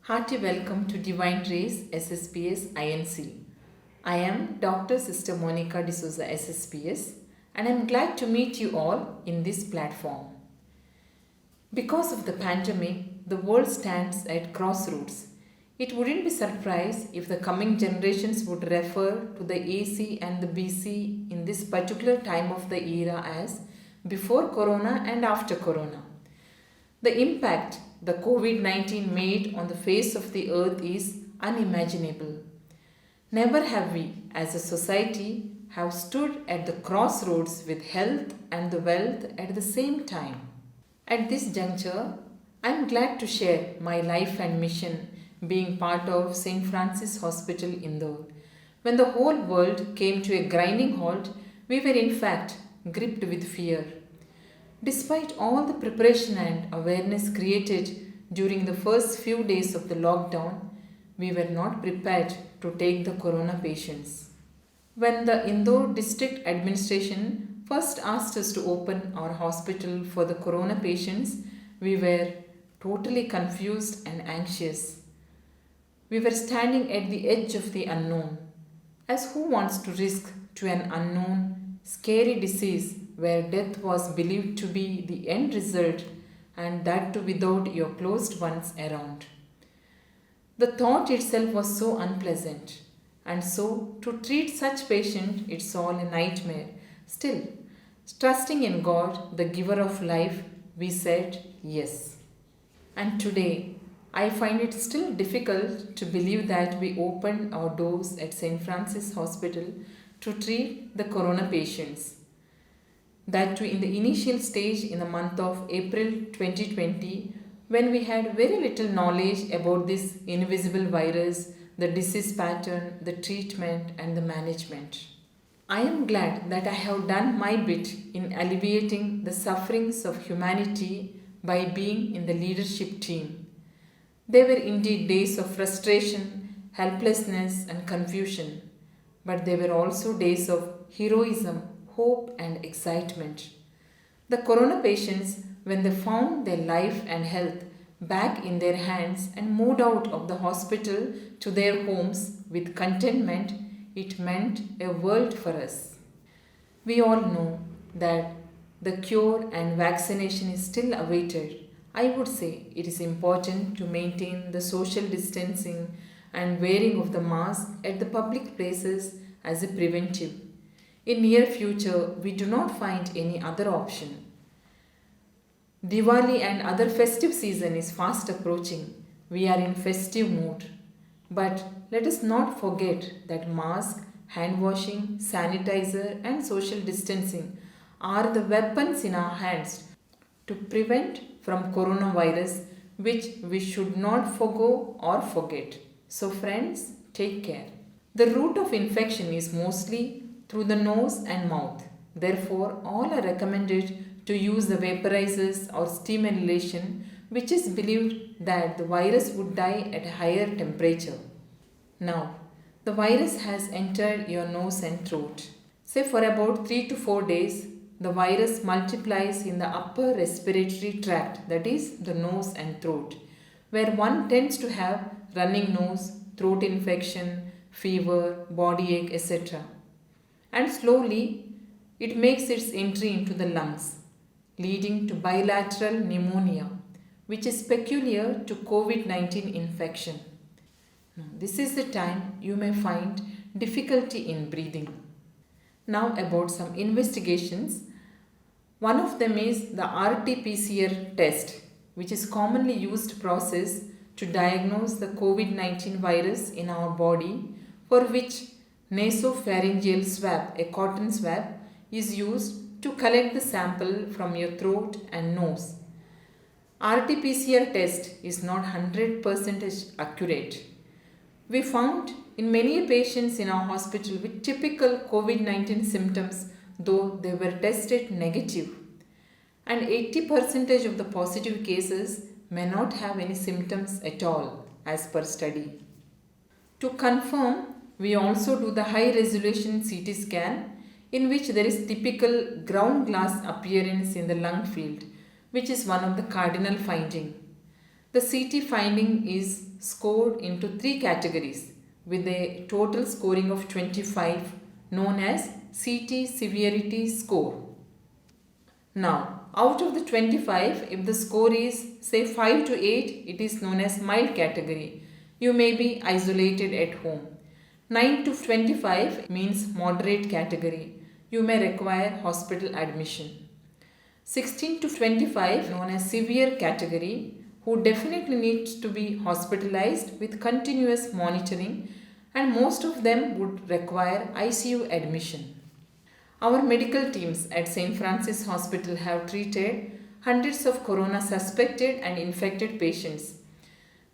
Hearty welcome to Divine Rays SSPS INC. I am Dr. Sister Monica D'Souza SSPS and I am glad to meet you all in this platform. Because of the pandemic, the world stands at crossroads. It wouldn't be surprised if the coming generations would refer to the AC and the BC in this particular time of the era as before Corona and after Corona. The impact the COVID 19 made on the face of the earth is unimaginable. Never have we, as a society, have stood at the crossroads with health and the wealth at the same time. At this juncture, I am glad to share my life and mission being part of St. Francis Hospital Indore. When the whole world came to a grinding halt, we were in fact gripped with fear. Despite all the preparation and awareness created during the first few days of the lockdown, we were not prepared to take the corona patients. When the Indore District Administration first asked us to open our hospital for the corona patients, we were totally confused and anxious. We were standing at the edge of the unknown, as who wants to risk to an unknown, scary disease where death was believed to be the end result and that too without your closed ones around. The thought itself was so unpleasant, and so to treat such patient it's all a nightmare. Still, trusting in God, the giver of life, we said yes. And today, I find it still difficult to believe that we opened our doors at St. Francis Hospital to treat the corona patients. That too in the initial stage in the month of April 2020, when we had very little knowledge about this invisible virus, the disease pattern, the treatment, and the management. I am glad that I have done my bit in alleviating the sufferings of humanity by being in the leadership team. They were indeed days of frustration, helplessness, and confusion, but they were also days of heroism, hope, and excitement. The corona patients, when they found their life and health back in their hands and moved out of the hospital to their homes with contentment, it meant a world for us. We all know that the cure and vaccination is still awaited. I would say it is important to maintain the social distancing and wearing of the mask at the public places as a preventive. In near future, we do not find any other option. Diwali and other festive season is fast approaching. We are in festive mood. But let us not forget that mask, hand washing, sanitizer and social distancing are the weapons in our hands to prevent from coronavirus, which we should not forgo or forget. So friends, take care. The route of infection is mostly through the nose and mouth. Therefore, all are recommended to use the vaporizers or steam inhalation, which is believed that the virus would die at a higher temperature. Now, the virus has entered your nose and throat. Say for about 3 to 4 days, the virus multiplies in the upper respiratory tract, that is, the nose and throat, where one tends to have running nose, throat infection, fever, body ache, etc. And slowly it makes its entry into the lungs, leading to bilateral pneumonia, which is peculiar to COVID 19 infection. Now, this is the time you may find difficulty in breathing. Now, about some investigations. One of them is the RT-PCR test, which is commonly used process to diagnose the COVID 19 virus in our body, for which nasopharyngeal swab, a cotton swab, is used to collect the sample from your throat and nose. RT-PCR test is not 100% accurate. We found in many patients in our hospital with typical COVID-19 symptoms, though they were tested negative. And 80% of the positive cases may not have any symptoms at all as per study. To confirm, we also do the high resolution CT scan in which there is typical ground glass appearance in the lung field, which is one of the cardinal finding. The CT finding is scored into 3 categories with a total scoring of 25 known as CT severity score. Now, out of the 25, if the score is say 5 to 8, it is known as mild category. You may be isolated at home. 9 to 25 means moderate category. You may require hospital admission. 16 to 25 known as severe category, who definitely needs to be hospitalized with continuous monitoring, and most of them would require ICU admission. Our medical teams at St. Francis Hospital have treated hundreds of corona suspected and infected patients.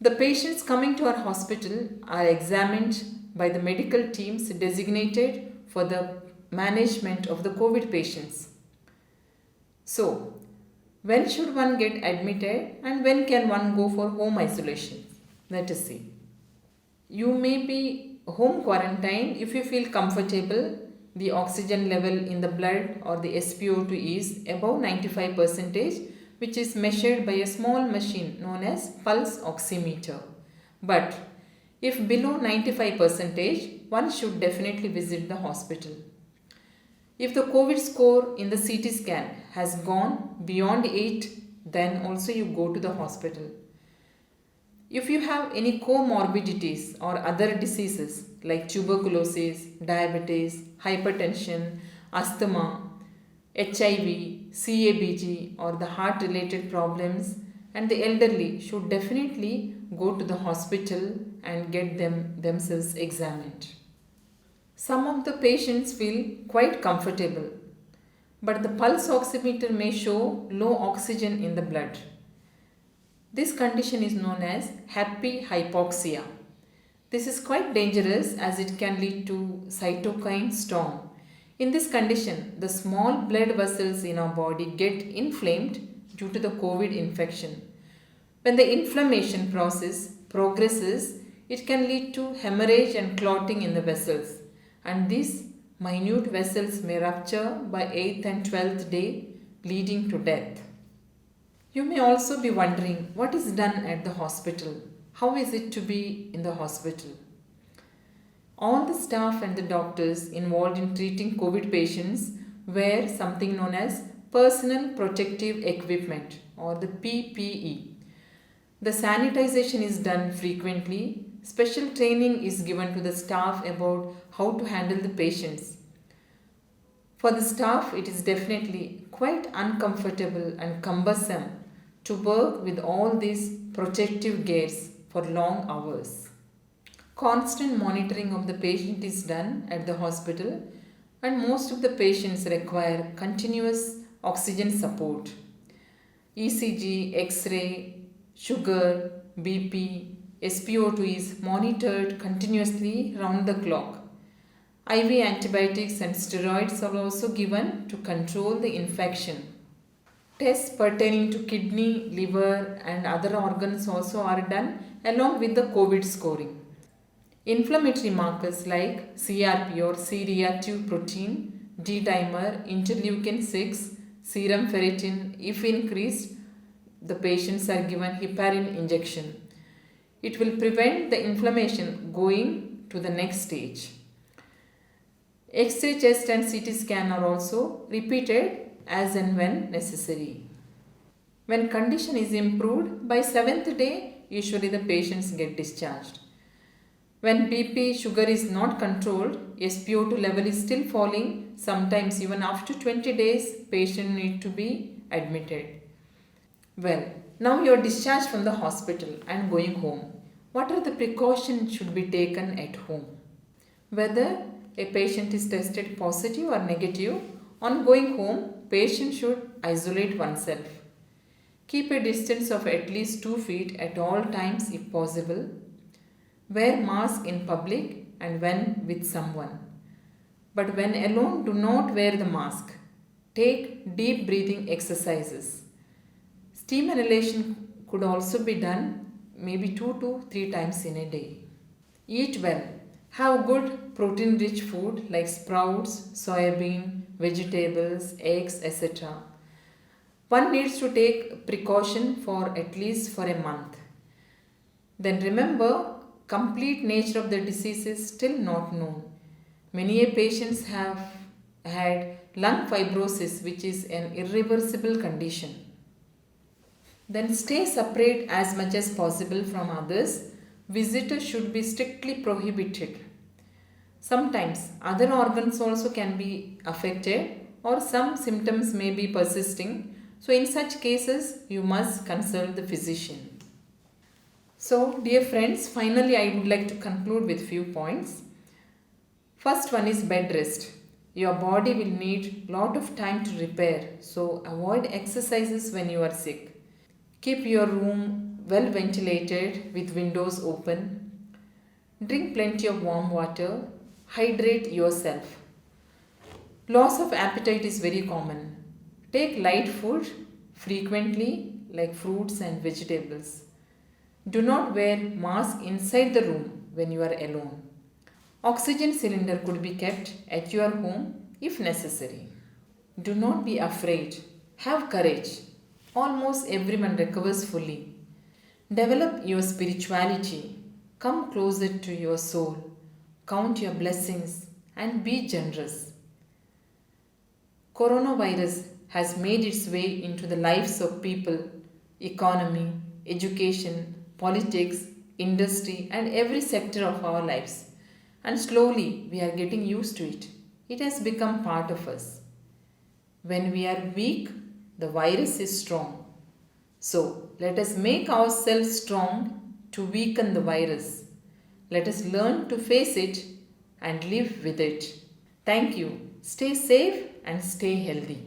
The patients coming to our hospital are examined by the medical teams designated for the management of the COVID patients. So, when should one get admitted and when can one go for home isolation? Let us see. You may be home quarantined if you feel comfortable. The oxygen level in the blood or the SpO2 is above 95%, which is measured by a small machine known as pulse oximeter. But if below 95%, one should definitely visit the hospital. If the COVID score in the CT scan has gone beyond 8, then also you go to the hospital. If you have any comorbidities or other diseases like tuberculosis, diabetes, hypertension, asthma, HIV, CABG or the heart related problems, and the elderly should definitely go to the hospital and get themselves examined. Some of the patients feel quite comfortable, but the pulse oximeter may show low oxygen in the blood. This condition is known as happy hypoxia. This is quite dangerous as it can lead to cytokine storm. In this condition, the small blood vessels in our body get inflamed due to the COVID infection. When the inflammation process progresses, it can lead to hemorrhage and clotting in the vessels, and these minute vessels may rupture by 8th and 12th day, leading to death. You may also be wondering what is done at the hospital. How is it to be in the hospital? All the staff and the doctors involved in treating COVID patients wear something known as personal protective equipment or the PPE. The sanitization is done frequently. Special training is given to the staff about how to handle the patients. For the staff, it is definitely quite uncomfortable and cumbersome to work with all these protective gears for long hours. Constant monitoring of the patient is done at the hospital, and most of the patients require continuous oxygen support. ECG, X-ray, sugar, BP, SpO2 is monitored continuously round the clock. IV antibiotics and steroids are also given to control the infection. Tests pertaining to kidney, liver and other organs also are done along with the COVID scoring. Inflammatory markers like CRP or C-reactive protein, D-dimer, interleukin 6, serum ferritin, if increased, the patients are given heparin injection. It will prevent the inflammation going to the next stage. X-ray, chest and CT scan are also repeated as and when necessary. When condition is improved, by 7th day, usually the patients get discharged. When BP sugar is not controlled, SpO2 level is still falling, sometimes even after 20 days, patient need to be admitted. Well, now you are discharged from the hospital and going home. What are the precautions should be taken at home? Whether a patient is tested positive or negative, on going home, patient should isolate oneself. Keep a distance of at least 2 feet at all times if possible. Wear mask in public and when with someone. But when alone, do not wear the mask. Take deep breathing exercises. Steam inhalation could also be done maybe 2 to 3 times in a day. Eat well. Have good protein rich food like sprouts, soybean, vegetables, eggs, etc. One needs to take precaution for at least for a month. Then remember, complete nature of the disease is still not known. Many patients have had lung fibrosis, which is an irreversible condition. Then stay separate as much as possible from others. Visitors should be strictly prohibited. Sometimes other organs also can be affected or some symptoms may be persisting. So in such cases, you must consult the physician. So dear friends, finally I would like to conclude with few points. First one is bed rest. Your body will need lot of time to repair. So avoid exercises when you are sick. Keep your room well ventilated with windows open. Drink plenty of warm water. Hydrate yourself. Loss of appetite is very common. Take light food frequently like fruits and vegetables. Do not wear mask inside the room when you are alone. Oxygen cylinder could be kept at your home if necessary. Do not be afraid. Have courage. Almost everyone recovers fully. Develop your spirituality. Come closer to your soul. Count your blessings and be generous. Coronavirus has made its way into the lives of people, economy, education, politics, industry, and every sector of our lives. And slowly we are getting used to it. It has become part of us. When we are weak, the virus is strong. So let us make ourselves strong to weaken the virus. Let us learn to face it and live with it. Thank you. Stay safe and stay healthy.